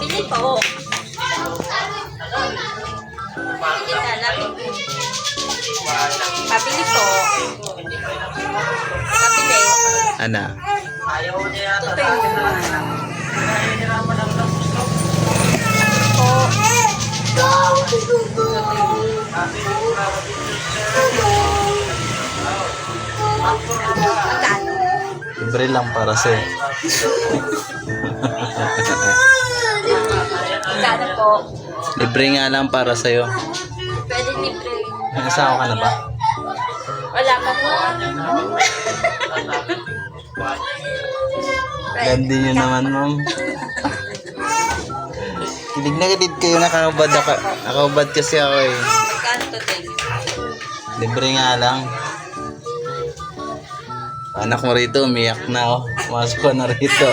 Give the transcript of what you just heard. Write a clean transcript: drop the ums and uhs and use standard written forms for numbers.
Pabili po. Hindi na lang. Pabili po. Pabili. Ano? Ito yung po. Magkano? Libre lang para sa'yo. Magkano po? Libre nga lang para sa'yo. Pwede libre. May asawa ka na ba? Wala pa po. Gandi nyo naman, ma'am. Kilig na kilig kayo, nakakabad kasi ako eh. Magkano to din? Libre nga lang. Anak mo rito, umiyak na oh. Masok ko na rito.